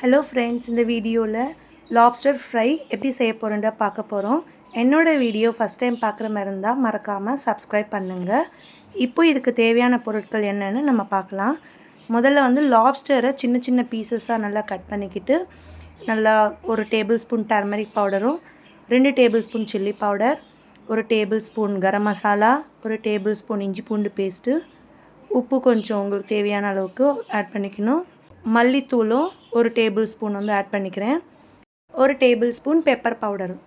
Hello friends, இந்த வீடியோவில் lobster fry எப்படி செய்ய போகிறோன்ற பார்க்க போகிறோம். என்னோடய வீடியோ ஃபஸ்ட் டைம் பார்க்குற மாதிரி இருந்தால் மறக்காமல் சப்ஸ்கிரைப் பண்ணுங்கள். இப்போ இதுக்கு தேவையான பொருட்கள் என்னென்னு நம்ம பார்க்கலாம். முதல்ல வந்து லாப்ஸ்டரை சின்ன சின்ன பீசஸாக நல்லா கட் பண்ணிக்கிட்டு நல்லா 1 டேபிள் ஸ்பூன் டர்மரிக் பவுடரும் 2 table spoon chilli powder, 1 table spoon garam masala, 1 table spoon இஞ்சி பூண்டு பேஸ்ட்டு, உப்பு கொஞ்சம் உங்களுக்கு தேவையான அளவுக்கு ஆட் பண்ணிக்கணும். மல்லித்தூளும் 1 டேபிள் ஸ்பூன் வந்து ஆட் பண்ணிக்கிறேன். 1 டேபிள் ஸ்பூன் பெப்பர் பவுடரும்.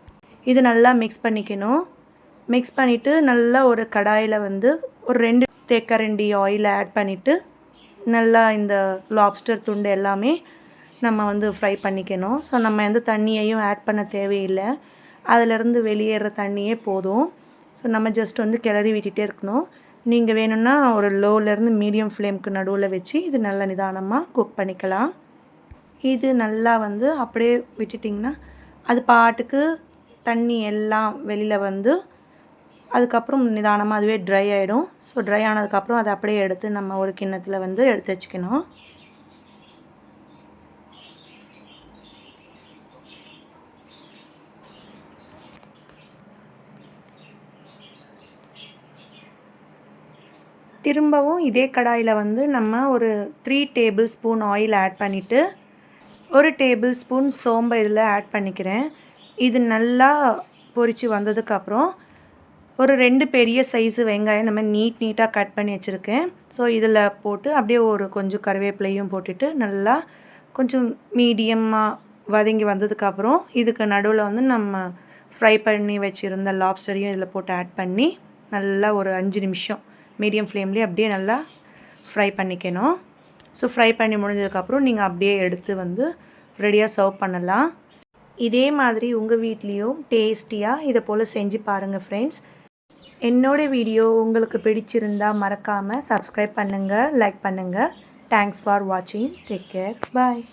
இது நல்லா மிக்ஸ் பண்ணிக்கணும். மிக்ஸ் பண்ணிவிட்டு நல்லா ஒரு கடாயில் வந்து ஒரு 2 தேக்கரண்டி ஆயில் ஆட் பண்ணிவிட்டு நல்லா இந்த லாப்ஸ்டர் துண்டு எல்லாமே நம்ம வந்து ஃப்ரை பண்ணிக்கணும். ஸோ நம்ம எந்த தண்ணியையும் ஆட் பண்ண தேவையில்லை. அதிலேருந்து வெளியேற தண்ணியே போதும். ஸோ நம்ம ஜஸ்ட் வந்து கிளறி விட்டுகிட்டே இருக்கணும். நீங்கள் வேணும்னா ஒரு லோவிலேருந்து மீடியம் ஃப்ளேமுக்கு நடுவில் வச்சு இது நல்லா நிதானமாக குக் பண்ணிக்கலாம். இது நல்லா வந்து அப்படியே விட்டுட்டிங்கன்னா அது பாட்டுக்கு தண்ணி எல்லாம் வெளியில் வந்து அதுக்கப்புறம் நிதானமாக அதுவே ட்ரை ஆகிடும். ஸோ ட்ரை ஆனதுக்கப்புறம் அதை அப்படியே எடுத்து நம்ம ஒரு கிண்ணத்தில் வந்து எடுத்து வச்சுக்கணும். திரும்பவும் இதே கடாயில் வந்து நம்ம ஒரு 3 டேபிள் ஸ்பூன் ஆயில் ஆட் பண்ணிவிட்டு 1 டேபிள் ஸ்பூன் சோம்பை இதில் ஆட் பண்ணிக்கிறேன். இது நல்லா பொரித்து வந்ததுக்கப்புறம் ஒரு 2 பெரிய சைஸு வெங்காயம் இந்த மாதிரி நீட்டாக கட் பண்ணி வச்சுருக்கேன். ஸோ இதில் போட்டு அப்படியே ஒரு கொஞ்சம் கருவேப்பிலையும் போட்டுட்டு நல்லா கொஞ்சம் மீடியமாக வதங்கி வந்ததுக்கப்புறம் இதுக்கு நடுவில் வந்து நம்ம ஃப்ரை பண்ணி வச்சுருந்த லாப்ஸ்டரையும் இதில் போட்டு ஆட் பண்ணி நல்லா ஒரு 5 நிமிஷம் மீடியம் ஃப்ளேம்லேயே அப்படியே நல்லா ஃப்ரை பண்ணிக்கணும். ஸோ ஃப்ரை பண்ணி முடிஞ்சதுக்கப்புறம் நீங்கள் அப்படியே எடுத்து வந்து ரெடியாக சர்வ் பண்ணலாம். இதே மாதிரி உங்கள் வீட்லேயும் டேஸ்டியாக இதை போல் செஞ்சு பாருங்கள் ஃப்ரெண்ட்ஸ். என்னோடய வீடியோ உங்களுக்கு பிடிச்சிருந்தால் மறக்காமல் சப்ஸ்கிரைப் பண்ணுங்கள், லைக் பண்ணுங்கள். தேங்க்ஸ் ஃபார் வாட்சிங். Take care. பாய்.